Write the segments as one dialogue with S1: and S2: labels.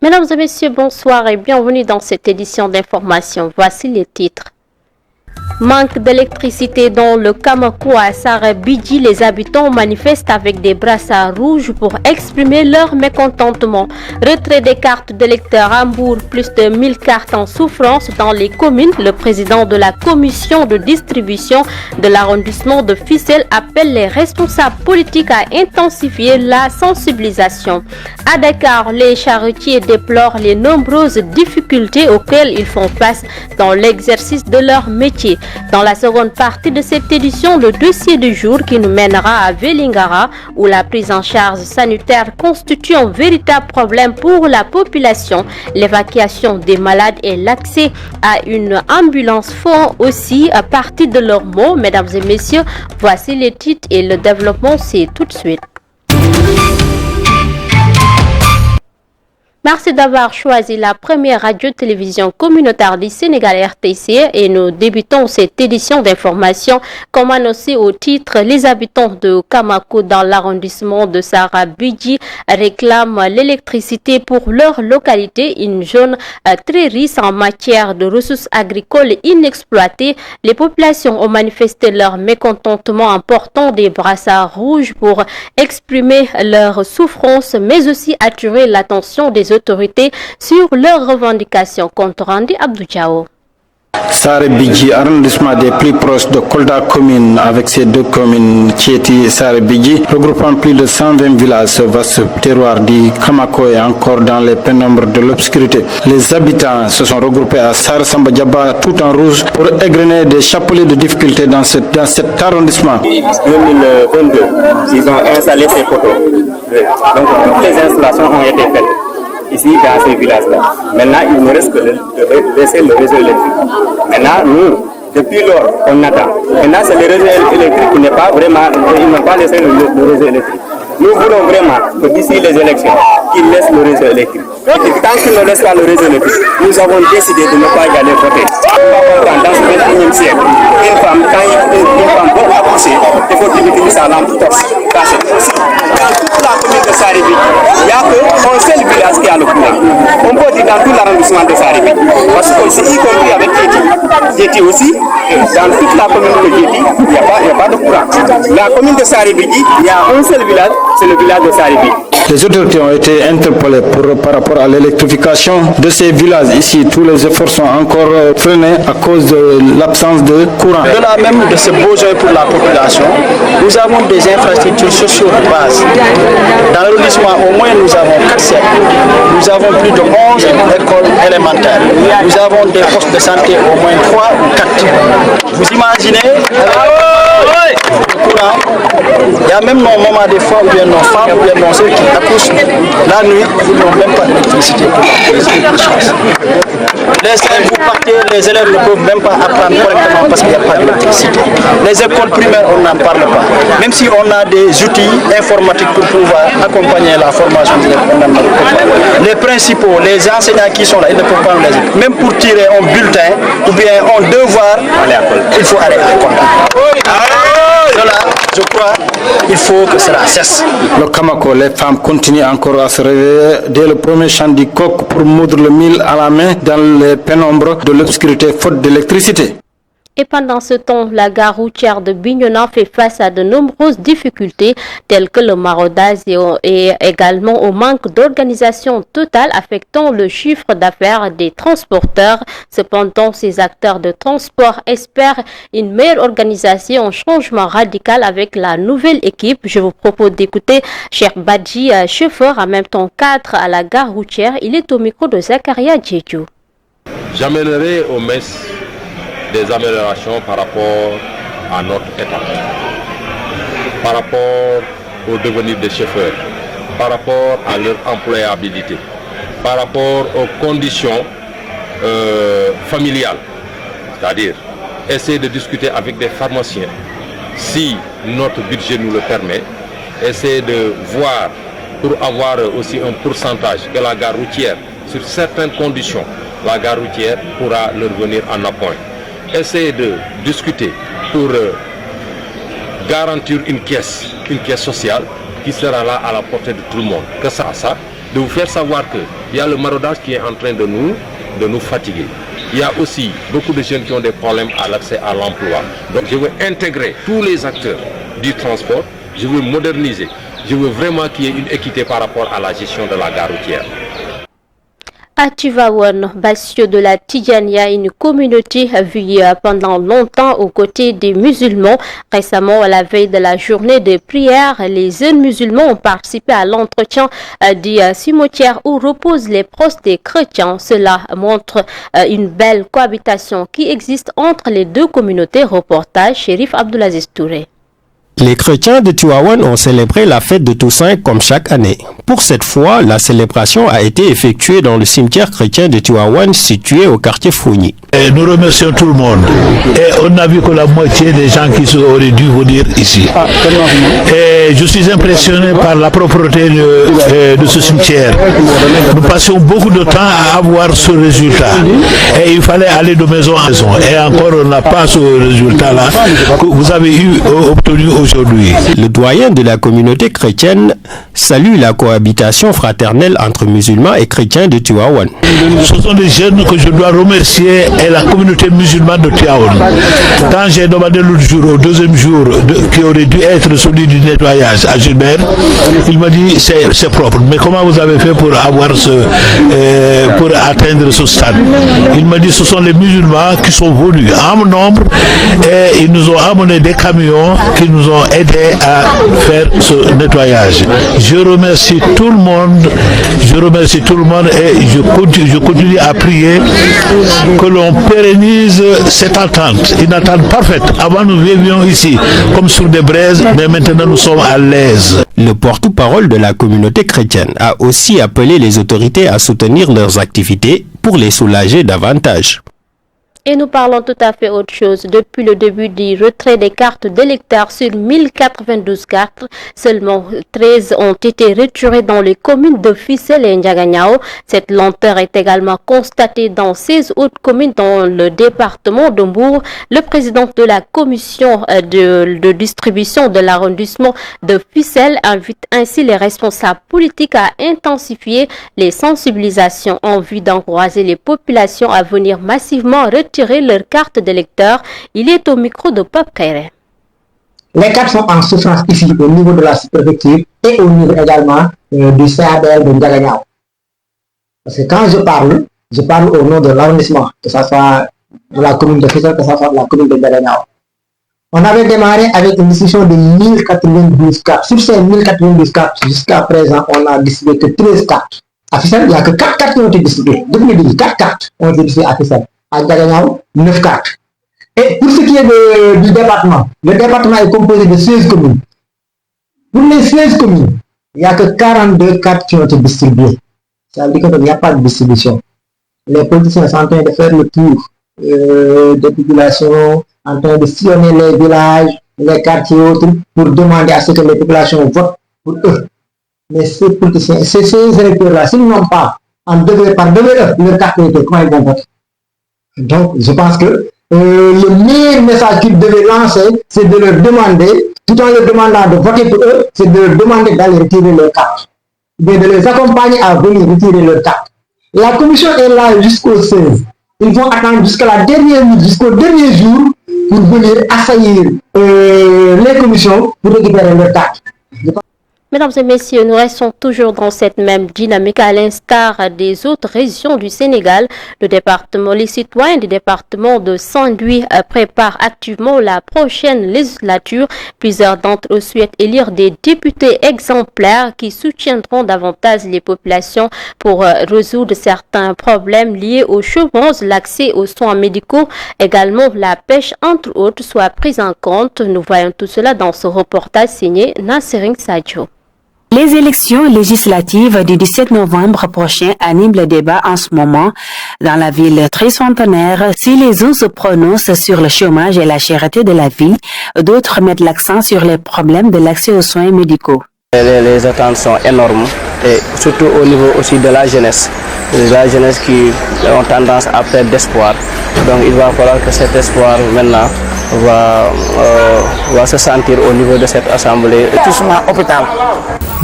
S1: Mesdames et messieurs, bonsoir et bienvenue dans cette édition d'information. Voici les titres. Manque d'électricité dans le Kamako à Sarabidji, les habitants manifestent avec des brassards rouges pour exprimer leur mécontentement. Retrait des cartes d'électeurs à Hambourg, plus de 1000 cartes en souffrance dans les communes. Le président de la commission de distribution de l'arrondissement de Fissel appelle les responsables politiques à intensifier la sensibilisation. À Dakar, les charretiers déplorent les nombreuses difficultés auxquelles ils font face dans l'exercice de leur métier. Dans la seconde partie de cette édition, le dossier du jour qui nous mènera à Vélingara, où la prise en charge sanitaire constitue un véritable problème pour la population. L'évacuation des malades et l'accès à une ambulance font aussi partie de leurs mots. Mesdames et messieurs, voici les titres et le développement, c'est tout de suite. Merci d'avoir choisi la première radio-télévision communautaire du Sénégal RTC et nous débutons cette édition d'information comme annoncé au titre. Les habitants de Kamako dans l'arrondissement de Sarabidji réclament l'électricité pour leur localité, une zone très riche en matière de ressources agricoles inexploitées. Les populations ont manifesté leur mécontentement en portant des brassards rouges pour exprimer leur souffrance mais aussi attirer l'attention des autorités sur leurs revendications. Compte rendu Abdou Diao.
S2: Sarabidji, arrondissement des plus proches de Kolda commune, avec ces deux communes, Thiéti et Sarabidji, regroupant plus de 120 villages, ce vaste terroir du Kamako est encore dans les pénombres de l'obscurité. Les habitants se sont regroupés à Sarasamba Diaba tout en rouge pour égrener des chapelets de difficultés dans cet arrondissement.
S3: En 2022, ils ont installé ces poteaux. Donc toutes les installations ont été faites ici dans ces villages-là. Maintenant, il ne reste que de laisser le réseau électrique. Maintenant, nous, depuis lors, on attend. Maintenant, c'est le réseau électrique qui n'est pas vraiment, ils n'ont pas laissé le réseau électrique. Nous voulons vraiment que d'ici les élections, qu'ils laissent le réseau électrique. Et tant qu'ils ne laissent pas le réseau électrique, nous avons décidé de ne pas y aller voter. Dans ce 21e siècle, une femme, quand une femme veut accoucher, il faut utiliser sa lampe torche. Dans toute la commune de Sarabidji, il n'y a qu'un seul village qui a le courant. On peut dire dans tout l'arrondissement de Sarabidji. Parce que c'est y compris avec Thiéti aussi, dans toute la commune de Thiéti, il n'y a pas de courant. La commune de Sarabidji, il y a un seul village, c'est le village de Sarabidji.
S2: Les autorités ont été interpellées par rapport à l'électrification de ces villages. Ici, tous les efforts sont encore freinés à cause de l'absence de courant.
S4: Au-delà même de ce besoin pour la population, nous avons des infrastructures sociales de base. Dans l'arrondissement, au moins, nous avons 4 cercles. Nous avons plus de 11 écoles élémentaires. Nous avons des postes de santé au moins 3 ou 4. Vous imaginez le courant, il y a même nos moments des fois où bien nos femmes ou bien nos soeurs qui accouchent la nuit, ils n'ont même pas d'électricité pour vous partez, les élèves ne peuvent même pas apprendre correctement parce qu'il n'y a pas d'électricité. Les écoles primaires, on n'en parle pas. Même si on a des outils informatiques pour pouvoir accompagner la formation des élèves, les principaux, les enseignants qui sont là, ils ne peuvent pas nous les aider. Même pour tirer un bulletin ou bien un devoir, il faut aller à l'école. Cela, je crois, il faut que cela cesse.
S2: Le Kamako, les femmes continuent encore à se réveiller dès le premier chant du coq pour moudre le mil à la main dans les pénombres de l'obscurité faute d'électricité.
S1: Et pendant ce temps, la gare routière de Bignona fait face à de nombreuses difficultés telles que le maraudage et également au manque d'organisation totale affectant le chiffre d'affaires des transporteurs. Cependant, ces acteurs de transport espèrent une meilleure organisation, un changement radical avec la nouvelle équipe. Je vous propose d'écouter Cheikh Badji, chauffeur en même temps cadre à la gare routière. Il est au micro de Zakaria Djedjou.
S5: J'amènerai au MES des améliorations par rapport à notre état, par rapport au devenir des chauffeurs, par rapport à leur employabilité, par rapport aux conditions familiales, c'est-à-dire essayer de discuter avec des pharmaciens si notre budget nous le permet, essayer de voir pour avoir aussi un pourcentage que la gare routière, sur certaines conditions, la gare routière pourra leur venir en appoint. Essayer de discuter pour garantir une caisse sociale qui sera là à la portée de tout le monde. Que ça, de vous faire savoir qu'il y a le maraudage qui est en train de nous fatiguer. Il y a aussi beaucoup de jeunes qui ont des problèmes à l'accès à l'emploi. Donc je veux intégrer tous les acteurs du transport, je veux moderniser, je veux vraiment qu'il y ait une équité par rapport à la gestion de la gare routière.
S1: À Tivaouane, bastion de la Tidjania, une communauté vue pendant longtemps aux côtés des musulmans. Récemment, à la veille de la journée de prière, les jeunes musulmans ont participé à l'entretien du cimetière où reposent les proches des chrétiens. Cela montre une belle cohabitation qui existe entre les deux communautés. Reportage Chérif Abdoulaziz Touré.
S6: Les chrétiens de Tivaouane ont célébré la fête de Toussaint comme chaque année. Pour cette fois, la célébration a été effectuée dans le cimetière chrétien de Tivaouane situé au quartier Fougny.
S7: Nous remercions tout le monde. Et on a vu que la moitié des gens qui auraient dû venir ici. Et je suis impressionné par la propreté de ce cimetière. Nous passions beaucoup de temps à avoir ce résultat. Et il fallait aller de maison en maison. Et encore, on n'a pas ce résultat-là que vous avez obtenu aujourd'hui.
S6: Le doyen de la communauté chrétienne salue la cohabitation fraternelle entre musulmans et chrétiens de Tivaouane.
S7: Ce sont des jeunes que je dois remercier et la communauté musulmane de Tivaouane. Quand j'ai demandé l'autre jour, au deuxième jour, qui aurait dû être celui du nettoyage à Gilbert, il m'a dit c'est propre. Mais comment vous avez fait pour avoir pour atteindre ce stade? Il m'a dit ce sont les musulmans qui sont venus en nombre et ils nous ont amené des camions qui nous ont aidés à faire ce nettoyage. Je remercie tout le monde, et je continue à prier que l'on pérennise cette attente, une attente parfaite. Avant nous vivions ici comme sur des braises, mais maintenant nous sommes à l'aise.
S6: Le porte-parole de la communauté chrétienne a aussi appelé les autorités à soutenir leurs activités pour les soulager davantage.
S1: Et nous parlons tout à fait autre chose. Depuis le début du retrait des cartes d'électeurs sur 1092 cartes, seulement 13 ont été retirées dans les communes de Fissel et Ndiaganiao. Cette lenteur est également constatée dans 16 autres communes dans le département de Mbour. Le président de la commission de distribution de l'arrondissement de Fissel invite ainsi les responsables politiques à intensifier les sensibilisations en vue d'encourager les populations à venir massivement retirer leur carte d'électeur. Il est au micro de Pape Kéré.
S8: Les cartes sont en souffrance ici au niveau de la sous-préfecture et au niveau également du CADL de Ndiaganiao. Parce que quand je parle au nom de l'arrondissement, que ce soit de la commune de Fissel, que ce soit de la commune de Ndiaganiao. On avait démarré avec une discussion de 1092 cartes. Sur ces 1092 cartes, jusqu'à présent, on n'a distribué que 13 cartes. À Fissel, il n'y a que 4 cartes qui ont été distribuées. Depuis le début, 4 cartes ont été distribuées à Fissel. À Ndiaganiao, 9 cartes. Et pour ce qui est du département, le département est composé de 16 communes. Pour les 16 communes, il n'y a que 42 cartes qui ont été distribuées. Ça veut dire qu'il n'y a pas de distribution. Les politiciens sont en train de faire le tour des populations, en train de sillonner les villages, les quartiers et autres, pour demander à ce que les populations votent pour eux. Mais ces politiciens, ces électeurs-là, s'ils n'ont pas, par devoir, leur carte d'électeur, comment ils vont voter? Donc, je pense que le meilleur message qu'ils devaient lancer, c'est de leur demander, tout en leur demandant de voter pour eux, c'est de leur demander d'aller retirer leur carte. De les accompagner à venir retirer leur carte. La commission est là jusqu'au 16. Ils vont attendre jusqu'à la dernière minute, jusqu'au dernier jour, pour venir assaillir les commissions pour récupérer leur carte.
S1: Mesdames et messieurs, nous restons toujours dans cette même dynamique à l'instar des autres régions du Sénégal. Les citoyens du département de Saint-Louis préparent activement la prochaine législature. Plusieurs d'entre eux souhaitent élire des députés exemplaires qui soutiendront davantage les populations pour résoudre certains problèmes liés au chômage, l'accès aux soins médicaux, également la pêche, entre autres, soit prise en compte. Nous voyons tout cela dans ce reportage signé Nassering Sadio.
S9: Les élections législatives du 17 novembre prochain animent le débat en ce moment dans la ville tricentenaire. Si les uns se prononcent sur le chômage et la cherté de la vie, d'autres mettent l'accent sur les problèmes de l'accès aux soins médicaux.
S4: Les attentes sont énormes et surtout au niveau aussi de la jeunesse. La jeunesse qui ont tendance à perdre d'espoir. Donc il va falloir que cet espoir maintenant va se sentir au niveau de cette assemblée.
S10: Lotissement hôpital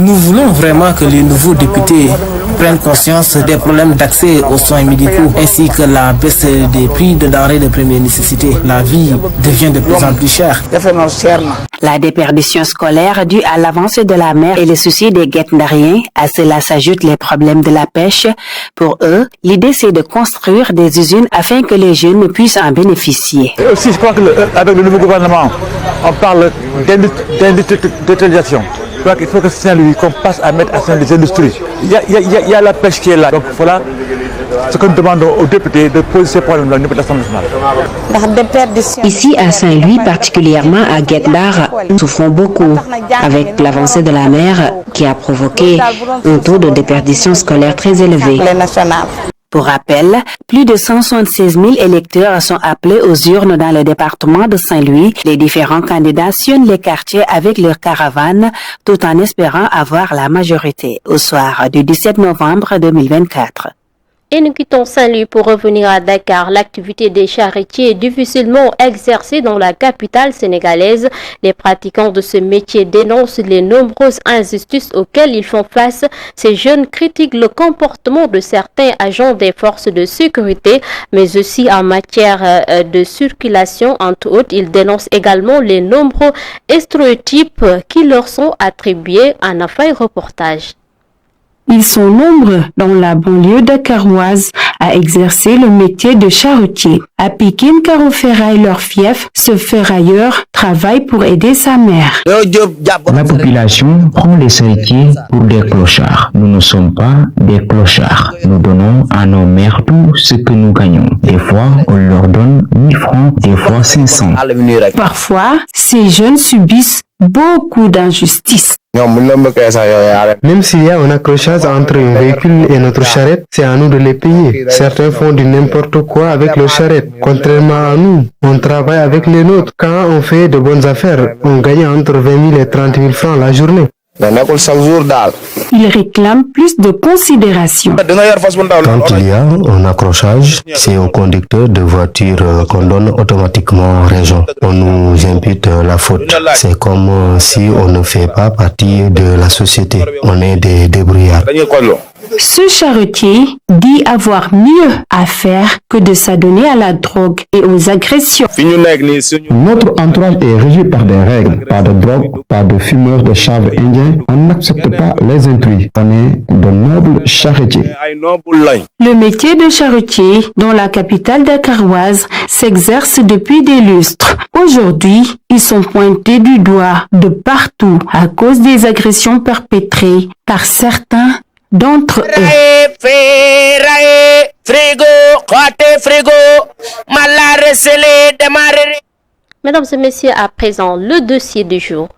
S10: Nous voulons vraiment que les nouveaux députés prennent conscience des problèmes d'accès aux soins médicaux ainsi que la baisse des prix de denrées de première nécessité. La vie devient de plus en plus chère.
S9: La déperdition scolaire due à l'avancée de la mer et le souci des Guet-Ndariens, à cela s'ajoutent les problèmes de la pêche. Pour eux, l'idée c'est de construire des usines afin que les jeunes puissent en bénéficier.
S11: Et aussi, je crois qu'avec le nouveau gouvernement, on parle d'industrialisation. Je crois qu'il faut que Saint-Louis, qu'on passe à mettre à Saint-Louis des industries. Il y a la pêche qui est là. Donc voilà ce que nous demandons aux députés de poser ces problèmes au niveau de l'Assemblée nationale.
S12: Ici à Saint-Louis, particulièrement à Guet-Ndar, nous souffrons beaucoup avec l'avancée de la mer qui a provoqué un taux de déperdition scolaire très élevé.
S9: Pour rappel, plus de 176 000 électeurs sont appelés aux urnes dans le département de Saint-Louis. Les différents candidats sillonnent les quartiers avec leurs caravanes tout en espérant avoir la majorité au soir du 17 novembre 2024.
S1: Et nous quittons Saint-Louis pour revenir à Dakar. L'activité des charretiers est difficilement exercée dans la capitale sénégalaise. Les pratiquants de ce métier dénoncent les nombreuses injustices auxquelles ils font face. Ces jeunes critiquent le comportement de certains agents des forces de sécurité, mais aussi en matière de circulation, entre autres. Ils dénoncent également les nombreux stéréotypes qui leur sont attribués. En affaire reportage.
S13: Ils sont nombreux dans la banlieue dakaroise à exercer le métier de charretier. À Pikine, Karo Ferraille, leur fief, ce ferrailleur travaille pour aider sa mère.
S14: La population prend les charretiers pour des clochards. Nous ne sommes pas des clochards. Nous donnons à nos mères tout ce que nous gagnons. Des fois, on leur donne 1000 francs, des fois 500.
S13: Parfois, ces jeunes subissent beaucoup d'injustices.
S15: Même s'il y a un accrochage entre un véhicule et notre charrette, c'est à nous de les payer. Certains font du n'importe quoi avec leur charrette. Contrairement à nous, on travaille avec les nôtres. Quand on fait de bonnes affaires, on gagne entre 20 000 et 30 000 francs la journée.
S13: Il réclame plus de considération.
S15: Quand il y a un accrochage, c'est au conducteur de voiture qu'on donne automatiquement raison. On nous impute la faute. C'est comme si on ne fait pas partie de la société. On est des débrouillards.
S13: Ce charretier dit avoir mieux à faire que de s'adonner à la drogue et aux agressions.
S15: Notre entourage est régi par des règles, pas de drogue, pas de fumeurs de chanvre indien. On n'accepte pas les intrus. On est de nobles charretiers.
S13: Le métier de charretier dans la capitale dakaroise s'exerce depuis des lustres. Aujourd'hui, ils sont pointés du doigt de partout à cause des agressions perpétrées par certains d'entre eux.
S1: Mesdames et messieurs, à présent, le dossier du jour.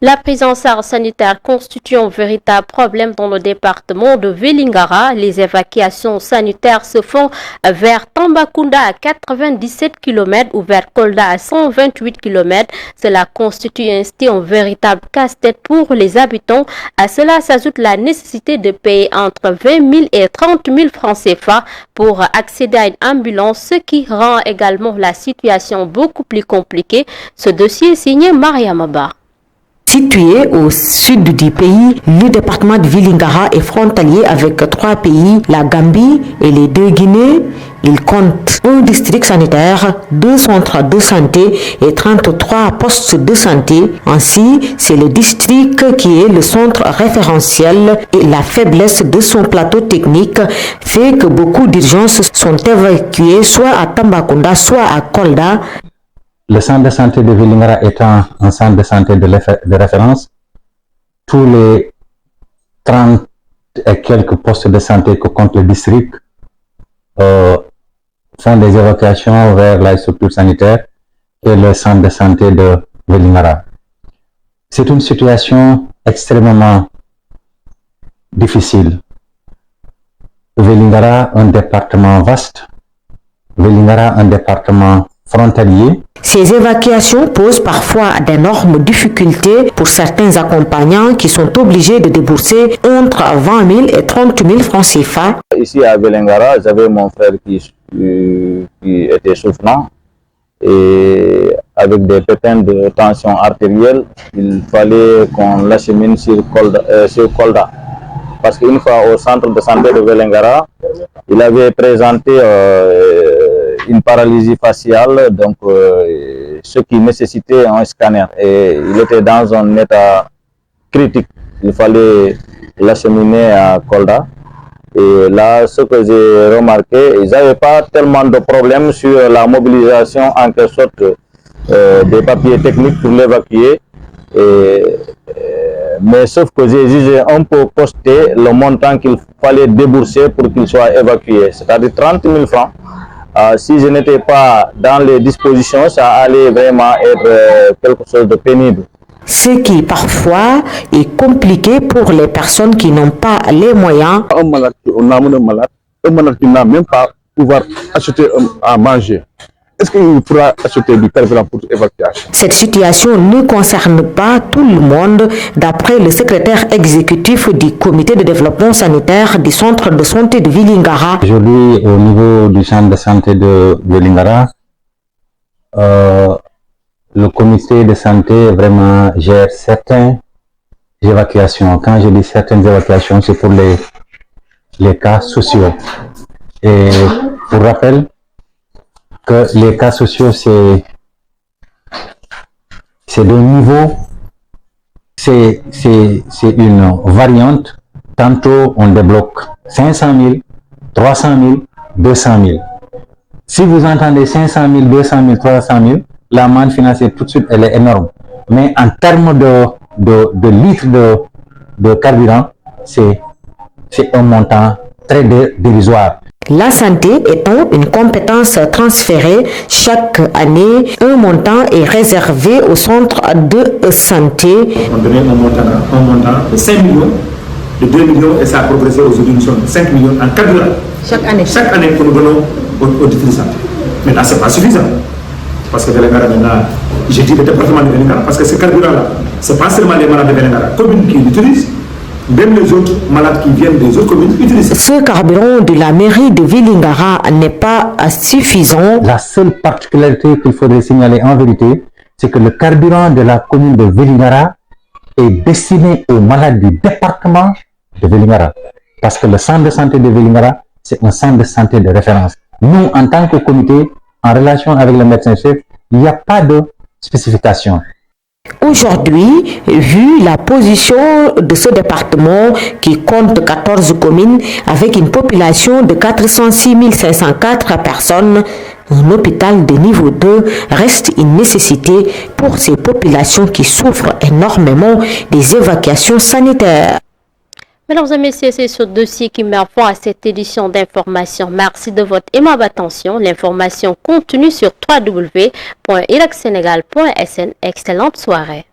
S1: La prise en charge sanitaire constitue un véritable problème dans le département de Vélingara. Les évacuations sanitaires se font vers Tambacounda à 97 km ou vers Kolda à 128 km. Cela constitue ainsi un véritable casse-tête pour les habitants. À cela s'ajoute la nécessité de payer entre 20 000 et 30 000 francs CFA pour accéder à une ambulance, ce qui rend également la situation beaucoup plus compliquée. Ce dossier est signé Mariam Abba.
S12: Situé au sud du pays, le département de Vélingara est frontalier avec 3 pays, la Gambie et les 2 Guinées. Il compte un district sanitaire, 2 centres de santé et 33 postes de santé. Ainsi, c'est le district qui est le centre référentiel et la faiblesse de son plateau technique fait que beaucoup d'urgences sont évacuées soit à Tambacounda, soit à Kolda.
S16: Le centre de santé de Vélingara étant un centre de santé de référence, tous les 30 et quelques postes de santé que compte le district font des évacuations vers la structure sanitaire et le centre de santé de Vélingara. C'est une situation extrêmement difficile. Vélingara, un département vaste, Vélingara, un département frontalier.
S12: Ces évacuations posent parfois d'énormes difficultés pour certains accompagnants qui sont obligés de débourser entre 20 000 et 30 000 francs CFA.
S17: Ici à Vélingara, j'avais mon frère qui était souffrant
S16: et avec des pépins de tension artérielle, il fallait qu'on l'achemine sur Kolda. Parce qu'une fois au centre de santé de Vélingara, il avait présenté une paralysie faciale, donc ce qui nécessitait un scanner. Et il était dans un état critique. Il fallait l'acheminer à Kolda. Et là, ce que j'ai remarqué, ils n'avaient pas tellement de problèmes sur la mobilisation en quelque sorte des papiers techniques pour l'évacuer. Mais sauf que j'ai jugé un peu costé le montant qu'il fallait débourser pour qu'il soit évacué, c'est-à-dire 30 000 francs. Si je n'étais pas dans les dispositions, ça allait vraiment être quelque chose de pénible.
S12: Ce qui parfois est compliqué pour les personnes qui n'ont pas les moyens.
S17: Un malade qui n'a même pas pouvoir acheter à manger. Est-ce qu'il pourra acheter du carburant pour évacuation?
S12: Cette situation ne concerne pas tout le monde, d'après le secrétaire exécutif du comité de développement sanitaire du centre de santé de Vélingara.
S16: Aujourd'hui, au niveau du centre de santé de Vélingara, le comité de santé vraiment gère certaines évacuations. Quand je dis certaines évacuations, c'est pour les cas sociaux. Et pour rappel, que les cas sociaux, c'est de niveau, c'est une variante. Tantôt, on débloque 500 000, 300 000, 200 000. Si vous entendez 500 000, 200 000, 300 000, la manne financière, tout de suite, elle est énorme. Mais en termes de litres de carburant, c'est un montant très dérisoire.
S12: La santé étant une compétence transférée, chaque année, un montant est réservé au centre de santé.
S18: On donnait un montant de 5 millions, de 2 millions, et ça a progressé aujourd'hui, nous sommes 5 millions en carburant. Chaque année que nous donnons au district de santé. Maintenant, ce n'est pas suffisant. Parce que Vélingara, maintenant, j'ai dit le département de Vélingara, parce que ce carburant-là, ce n'est pas seulement les malades de Vélingara, communes qui l'utilisent. Même les autres malades qui viennent des autres communes utilisent.
S12: Ce carburant de la mairie de Vélingara n'est pas suffisant.
S16: La seule particularité qu'il faudrait signaler en vérité, c'est que le carburant de la commune de Vélingara est destiné aux malades du département de Vélingara. Parce que le centre de santé de Vélingara, c'est un centre de santé de référence. Nous, en tant que comité, en relation avec le médecin-chef, il n'y a pas de spécification.
S12: Aujourd'hui, vu la position de ce département qui compte 14 communes avec une population de 406 504 personnes, un hôpital de niveau 2 reste une nécessité pour ces populations qui souffrent énormément des évacuations sanitaires.
S1: Mesdames et messieurs, c'est ce dossier qui met fin à cette édition d'information. Merci de votre aimable attention. L'information continue sur www.iracsenegal.sn. Excellente soirée.